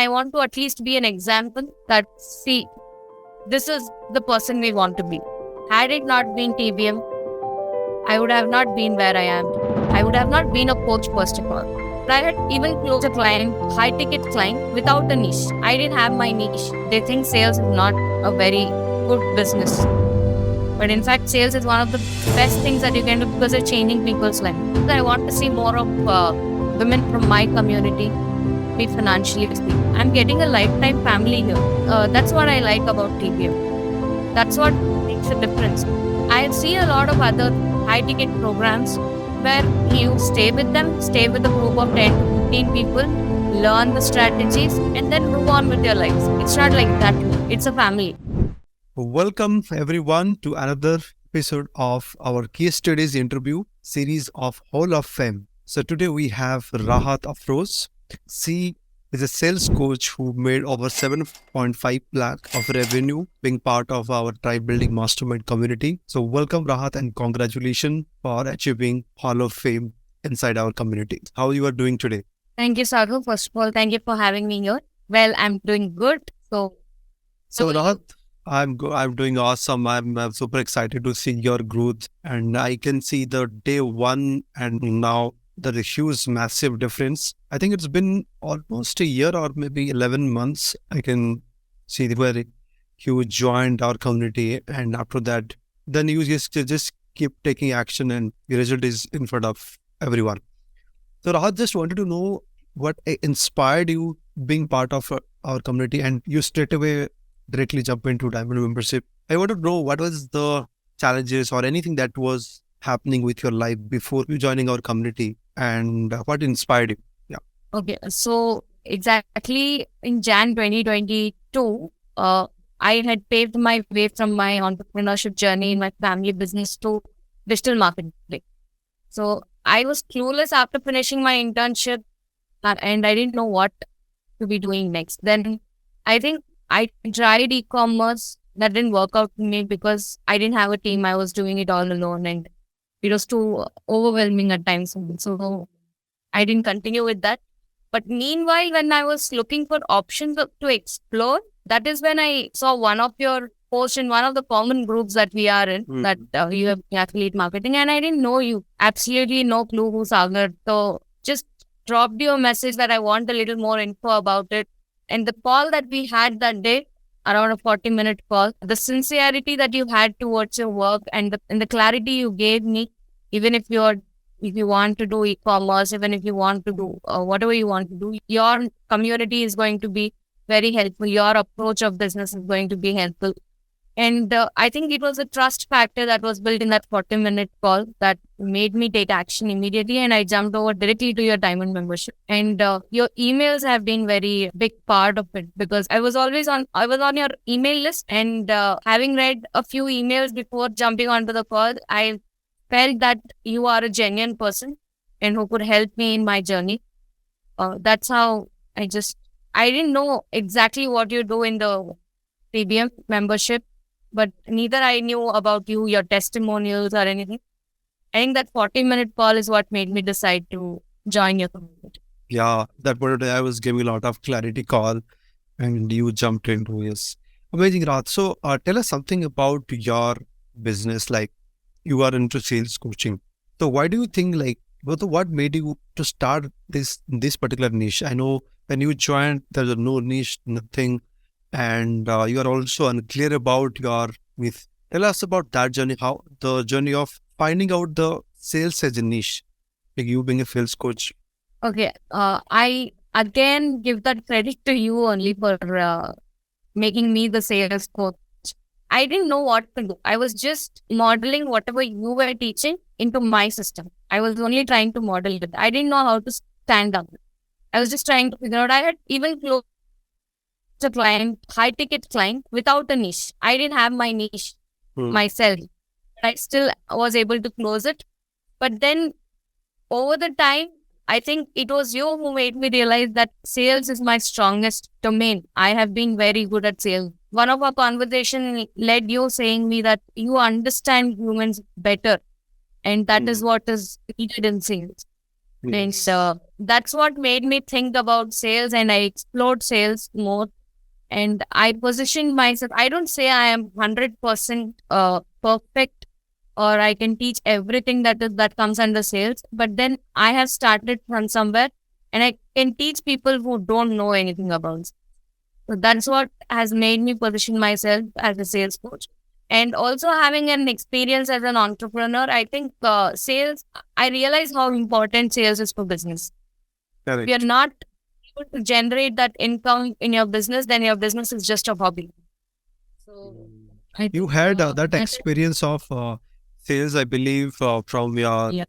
I want to at least be an example that, see, this is the person we want to be. Had it not been TBM, I would have not been where I am. I would have not been a coach first of all. I had even closed a client, high ticket client without a niche. I didn't have my niche. They think sales is not a very good business. But in fact, sales is one of the best things that you can do because it's changing people's life. I want to see more of women from my community be financially free. I'm getting a lifetime family here. That's what I like about TBM. That's what makes a difference. I see a lot of other high ticket programs where you stay with them, stay with a group of 10 to 15 people, learn the strategies, and then move on with your lives. It's not like that. It's a family. Welcome everyone to another episode of our case studies interview series of Hall of Fame. So today we have Rahath of Rose. She is a sales coach who made over 7.5 lakh of revenue being part of our tribe building mastermind community. So welcome Rahath and congratulations for achieving Hall of Fame inside our community. How you are doing today? Thank you, Sagar. First of all, thank you for having me here. Well, I'm doing good. So Rahath, I'm doing awesome. I'm super excited to see your growth, and I can see the day one and now there is huge, massive difference. I think it's been almost a year or maybe 11 months. I can see where you joined our community, and after that, then you just keep taking action, and the result is in front of everyone. So Rahat, just wanted to know what inspired you being part of our community, and you straight away directly jump into Diamond membership. I want to know what was the challenges or anything that was happening with your life before you joining our community, and what inspired you? Yeah. Okay. So exactly in Jan 2022, I had paved my way from my entrepreneurship journey in my family business to digital marketing. So I was clueless after finishing my internship, and I didn't know what to be doing next. Then I think I tried e-commerce. That didn't work out for me because I didn't have a team. I was doing it all alone and it was too overwhelming at times. So I didn't continue with that. But meanwhile, when I was looking for options to explore, that is when I saw one of your posts in one of the common groups that we are in, that you have affiliate marketing, and I didn't know you. Absolutely no clue who Sagar. So just dropped you a message that I want a little more info about it. And the call that we had that day, around a 40-minute call, the sincerity that you had towards your work and the clarity you gave me, even if you want to do e-commerce, even if you want to do whatever you want to do, your community is going to be very helpful. Your approach of business is going to be helpful. And I think it was a trust factor that was built in that 40-minute call that made me take action immediately. And I jumped over directly to your Diamond membership. And your emails have been very big part of it because I was on your email list. And having read a few emails before jumping onto the call, I felt that you are a genuine person and who could help me in my journey. That's how I didn't know exactly what you do in the TBM membership, but neither I knew about you, your testimonials or anything. I think that 40-minute call is what made me decide to join your community. Yeah, that point I was giving a lot of clarity call and you jumped into this. Amazing, Rahat. So tell us something about your business, like you are into sales coaching. So why do you think what made you to start this particular niche? I know when you joined, there's no niche, nothing. And you are also unclear about your myth. Tell us about that journey, how the journey of finding out the sales as a niche, like you being a sales coach. Okay, I again give that credit to you only for making me the sales coach. I didn't know what to do. I was just modeling whatever you were teaching into my system. I was only trying to model it. I didn't know how to stand up. I was just trying to figure out. I had even closed a client, high ticket client without a niche. I didn't have my niche myself. I still was able to close it. But then over the time, I think it was you who made me realize that sales is my strongest domain. I have been very good at sales. One of our conversations led you saying me that you understand humans better. And that is what is needed in sales. And Yes. that's what made me think about sales, and I explored sales more. And I positioned myself. I don't say I am 100% perfect, or I can teach everything that comes under sales. But then I have started from somewhere, and I can teach people who don't know anything about it. So that's what has made me position myself as a sales coach. And also having an experience as an entrepreneur, I think sales, I realize how important sales is for business. If you're Correct. not able to generate that income in your business, then your business is just a hobby. So Mm. I You think had that that is, experience of sales, I believe, from your yeah.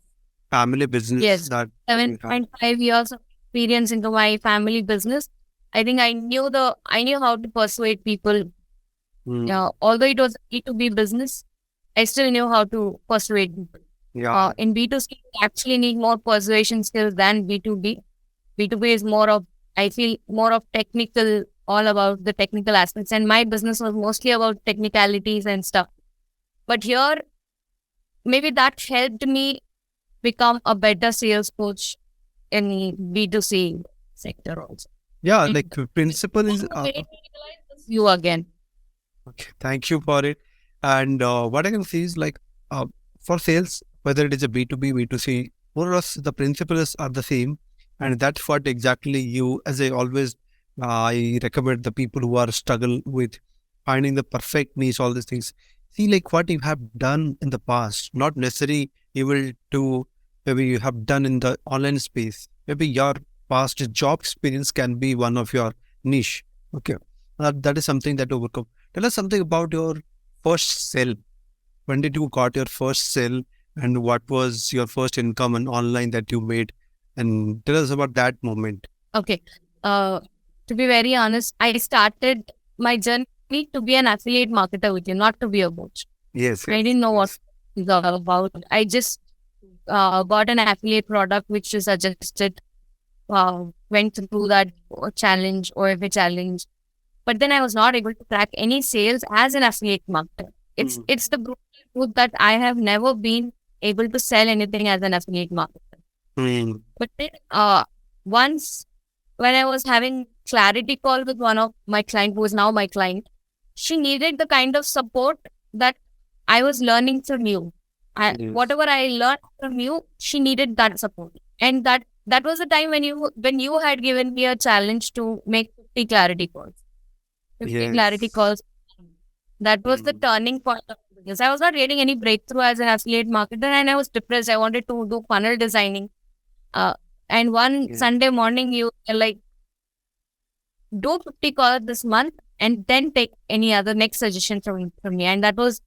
family business Yes, that you have. 7.5 years of experience into my family business. I think I knew how to persuade people. Mm. Although it was B2B business, I still knew how to persuade people. Yeah. In B2C, you actually need more persuasion skills than B2B. B2B is more of, I feel, more of technical, all about the technical aspects. And my business was mostly about technicalities and stuff. But here, maybe that helped me become a better sales coach in B2C sector also. Yeah, And like principle that is made me realize this you again. okay. Thank you for it. And what I can see is like uh, for sales, whether it is a B2B, B2C, more or less the principles are the same. And that's what exactly you, as I always, I recommend the people who are struggle with finding the perfect niche, all these things. See, like what you have done in the past, not necessarily you will do, maybe you have done in the online space. Maybe your past job experience can be one of your niche. Okay. That is something that overcome. Tell us something about your first sale. When did you got your first sale and what was your first income and online that you made? And tell us about that moment. Okay. Uh, to be very honest, I started my journey to be an affiliate marketer with you, not to be a coach. Yes, I yes, didn't know what yes. it's all about. I just got an affiliate product which is suggested, went through that challenge, OFA challenge. But then I was not able to track any sales as an affiliate marketer. Mm. It's the truth that I have never been able to sell anything as an affiliate marketer. Mm. But then, once when I was having clarity call with one of my client who is now my client, she needed the kind of support that I was learning from you. Yes. Whatever I learned from you, she needed that support. And that was the time when you had given me a challenge to make 50 clarity calls. 50 clarity Yes. calls. That was the Mm. turning point of the business. I was not getting any breakthrough as an affiliate marketer, and I was depressed. I wanted to do funnel designing. Uh, and one Yes. Sunday morning, you were like, do 50 calls this month and then take any other next suggestion from me. And that was,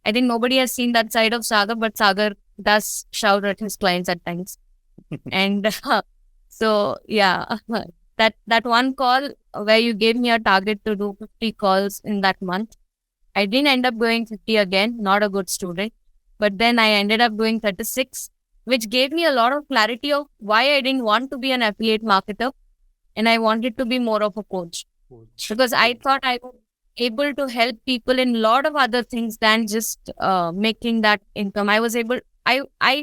I think nobody has seen that side of Sagar, but Sagar does shout at his clients at times. And so, yeah, that one call where you gave me a target to do 50 calls in that month. I didn't end up going 50 again, not a good student. But then I ended up doing 36, which gave me a lot of clarity of why I didn't want to be an affiliate marketer and I wanted to be more of a coach, Coach. because I Mm. thought I was able to help people in a lot of other things than just making that income. I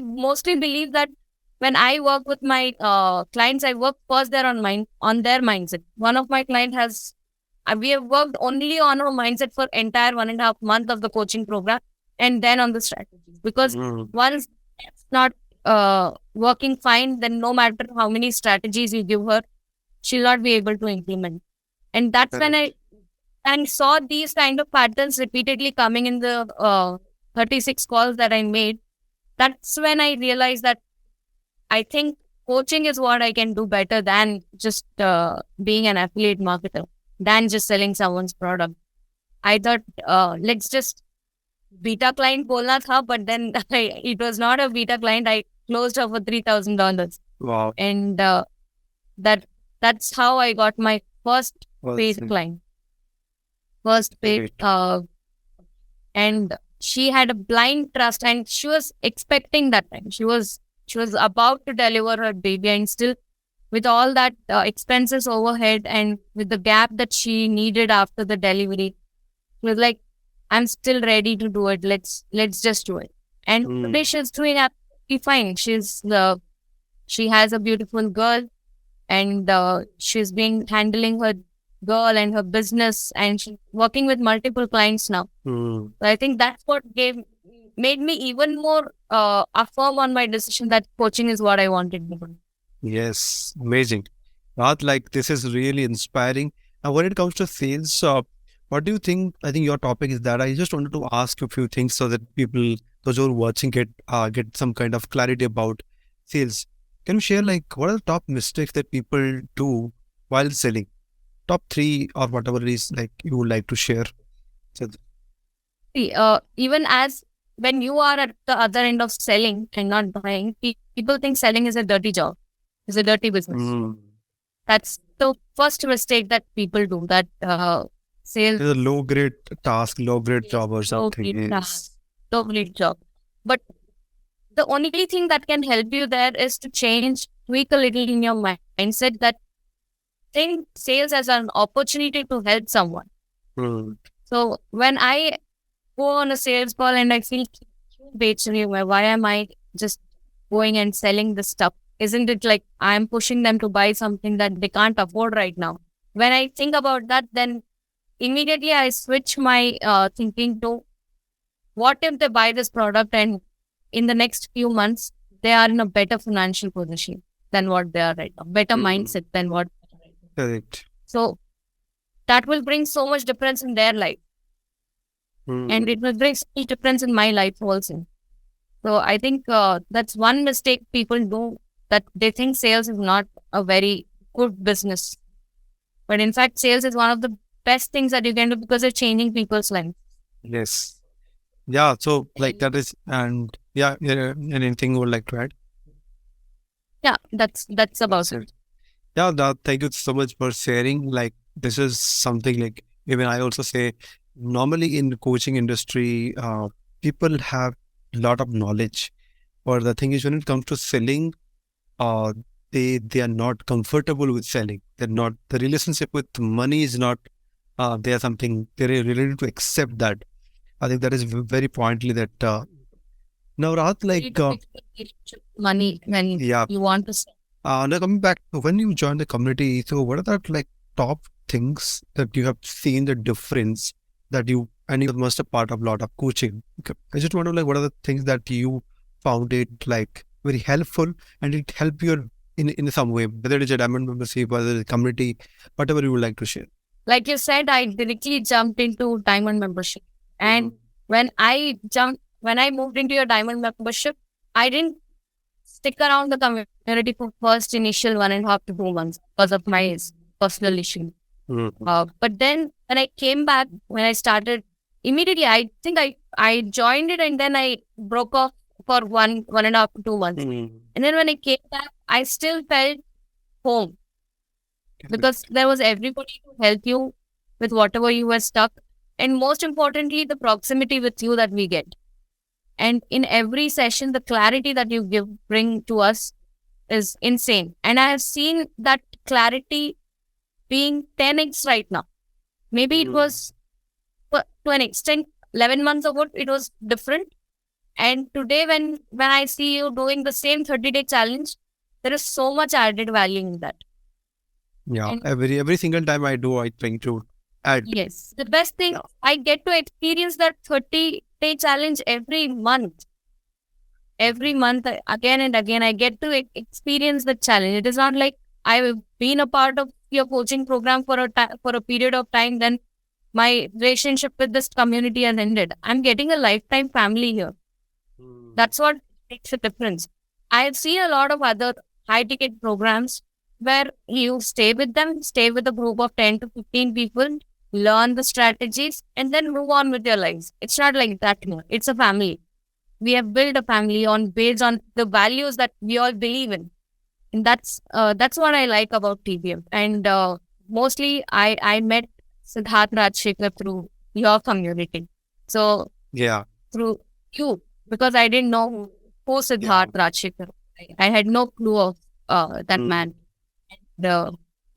mostly believe that when I work with my clients, I work first there on their mindset. One of my client has we have worked only on our mindset for entire 1.5 month of the coaching program, and then on the strategies. Because Mm. once it's not working fine, then no matter how many strategies you give her, she'll not be able to implement. And that's when Correct. I saw these kind of patterns repeatedly coming in the 36 calls that I made. That's when I realized that I think coaching is what I can do better than just being an affiliate marketer, than just selling someone's product. I thought, let's just beta client bolna tha, but then it was not a beta client. I closed her for $3,000, Wow. and that that's how I got my first Was paid client, first paid, great. and she had a blind trust, and she was expecting that time. She was about to deliver her baby, and still with all that expenses overhead and with the gap that she needed after the delivery, she was like, I'm still ready to do it. Let's just do it. And today Mm. she's doing absolutely fine. She has a beautiful girl, and she's been handling her girl and her business, and she's working with multiple clients now. Mm. So I think that's what made me even more affirm on my decision that coaching is what I wanted to do. Yes, amazing. Rahat, like this is really inspiring. Now, when it comes to sales, what do you think? I think your topic is that. I just wanted to ask you a few things so that people, those who are watching, get some kind of clarity about sales. Can you share like what are the top mistakes that people do while selling? Top three or whatever it is like you would like to share. So, See, even as when you are at the other end of selling and not buying, people think selling is a dirty job, is a dirty business. mm, That's the first mistake that people do. That sales it's a low grade task, low grade is job or low something. grade Yes. task, low grade job. But the only thing that can help you there is to tweak a little in your mindset that think sales as an opportunity to help someone. Mm, So when I go on a sales call and I feel why am I just going and selling this stuff? Isn't it like I'm pushing them to buy something that they can't afford right now? When I think about that, then immediately I switch my thinking to what if they buy this product and in the next few months they are in a better financial position than what they are right now, better mindset than what they are right now. correct. So that will bring so much difference in their life, and it will bring so much difference in my life also. So I think that's one mistake people do, that they think sales is not a very good business. But in fact, sales is one of the best things that you can do because it's changing people's lives. Yes. Yeah. So like that is, and yeah, anything you would like to add? Yeah, that's about That's it. it. Yeah, thank you so much for sharing. Like this is something like even I also say normally in the coaching industry, people have a lot of knowledge. But the thing is when it comes to selling, uh, they are not comfortable with selling. They're not the relationship with money is not they are something they're ready to accept that. I think that is very pointedly that now Rahat, You need like to fix the relationship with money when yeah. you want to sell. Now coming back to when you joined the community, so what are the like top things that you have seen the difference that you and you must have part of a lot of coaching. Okay. I just want to like what are the things that you found it like very helpful and it helped you in some way, whether it is a diamond membership, whether it's a community, whatever you would like to share. Like you said, I directly jumped into diamond membership. And when I moved into your diamond membership, I didn't stick around the community for first initial 1.5 to 2 months because of my personal issue. But then when I came back, when I started immediately, I think I joined it and then I broke off for 1.5 to 2 months. And then when I came back, I still felt home because there was everybody to help you with whatever you were stuck. And most importantly, the proximity with you that we get. And in every session, the clarity that you bring to us is insane. And I have seen that clarity being 10x right now. Maybe it was to an extent 11 months ago, it was different. And today, when I see you doing the same 30-day challenge, there is so much added value in that. Yeah, And every single time I do, I try to add. yes, the best thing, I get to experience that 30-day challenge every month. Every month, again and again, I get to experience the challenge. It is not like I've been a part of your coaching program for a period of time, then my relationship with this community has ended. I'm getting a lifetime family here. That's what makes a difference. I've seen a lot of other high ticket programs where you stay with them, stay with a group of 10 to 15 people, learn the strategies, and then move on with your lives. It's not like that here. It's a family. We have built a family based on the values that we all believe in. And that's what I like about TBM. And mostly I met Siddharth Rajshekhar through your community. So Yeah. through you, because I didn't know who Siddharth Rajshekhar. I had no clue of that man.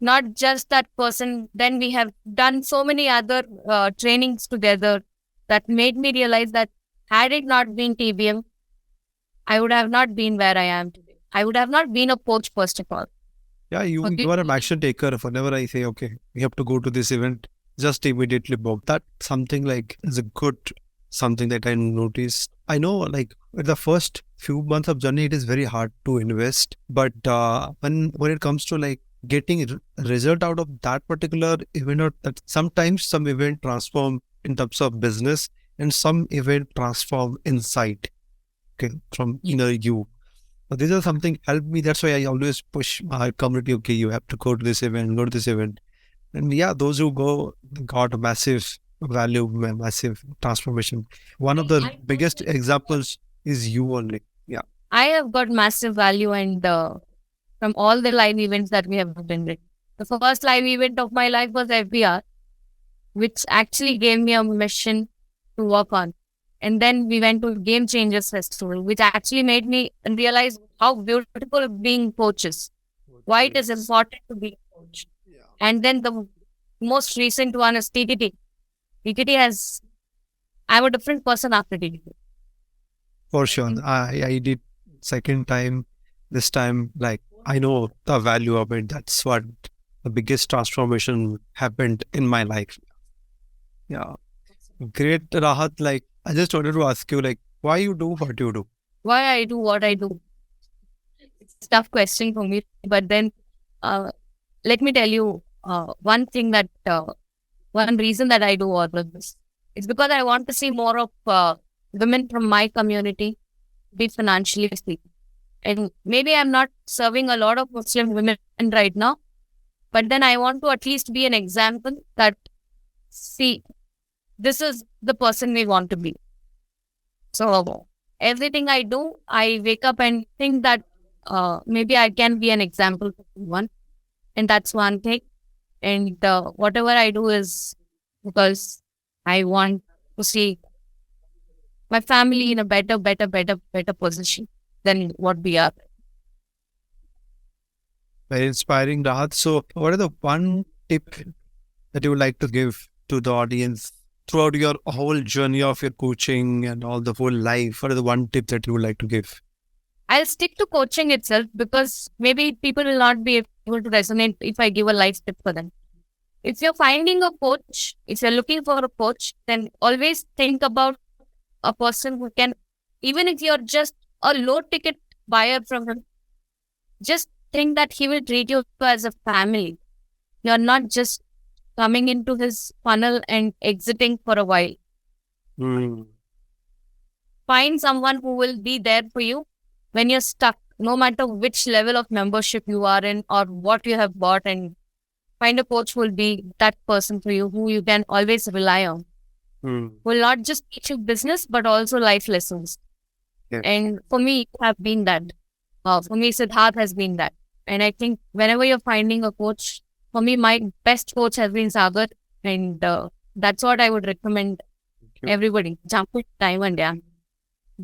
Not just that person. Then we have done so many other trainings together that made me realize that had it not been TBM, I would have not been where I am today. I would have not been a coach first of all. Yeah, you Okay. you are an action taker. Whenever I say, okay, we have to go to this event, just immediately book. That something like is a good something that I noticed. I know, like in the first few months of journey, it is very hard to invest. But when it comes to like getting result out of that particular event, or that sometimes some event transform in terms of business, and some event transform inside. Okay, from inner you. So these are something help me. That's why I always push my community. Okay, you have to go to this event, go to this event. And yeah, those who go got a massive value, massive transformation. One of the biggest examples is you only. Yeah. I have got massive value, and from all the live events that we have attended. The first live event of my life was FBR, which actually gave me a mission to work on. And then we went to Game Changers Festival, which actually made me realize how beautiful being coach is, why it is important to be a coach. And then the most recent one is TTT. TTT has, I'm a different person after TTT. For sure. I did second time. This time, like I know the value of it. That's what the biggest transformation happened in my life. Yeah. Great, Rahat. Like I just wanted to ask you, like, why you do what you do? Why I do what I do? It's a tough question for me. But then let me tell you one thing that, one reason that I do all of this. It's because I want to see more of women from my community be financially free. And maybe I'm not serving a lot of Muslim women right now, but then I want to at least be an example that, see, this is the person we want to be. So everything I do, I wake up and think that maybe I can be an example for someone. And that's one thing. And whatever I do is because I want to see my family in a better position than what we are. Very inspiring, Rahat. So, what is the one tip that you would like to give to the audience throughout your whole journey of your coaching and all the whole life? What is the one tip that you would like to give? I'll stick to coaching itself because maybe people will not be able to resonate if I give a life tip for them. If you're finding a coach, if you're looking for a coach, then always think about a person who can, even if you're just a low ticket buyer from him, just think that he will treat you as a family. You're not just coming into his funnel and exiting for a while. Find someone who will be there for you when you're stuck, no matter which level of membership you are in or what you have bought, and find a coach who will be that person for you, who you can always rely on. Will not just teach you business, but also life lessons. Yeah. And for me, it have been that. For me, Siddharth has been that. And I think whenever you're finding a coach, for me, my best coach has been Sagar. And that's what I would recommend everybody. Jump with time and yeah.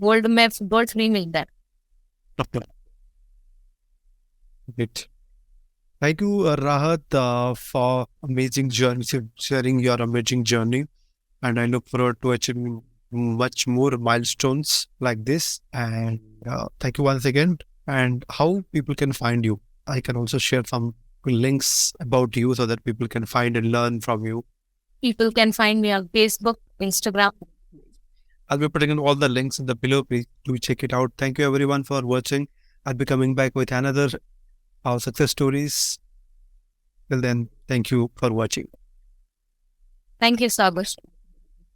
Gold free milk that. Great. Thank you, Rahat, for amazing journey, sharing your amazing journey. And I look forward to achieving much more milestones like this. And thank you once again. And how people can find you? I can also share some links about you so that people can find and learn from you. People can find me on Facebook, Instagram. I'll be putting in all the links in the below. Please do check it out. Thank you everyone for watching. I'll be coming back with another success stories. Till then, thank you for watching. Thank you, Sagar.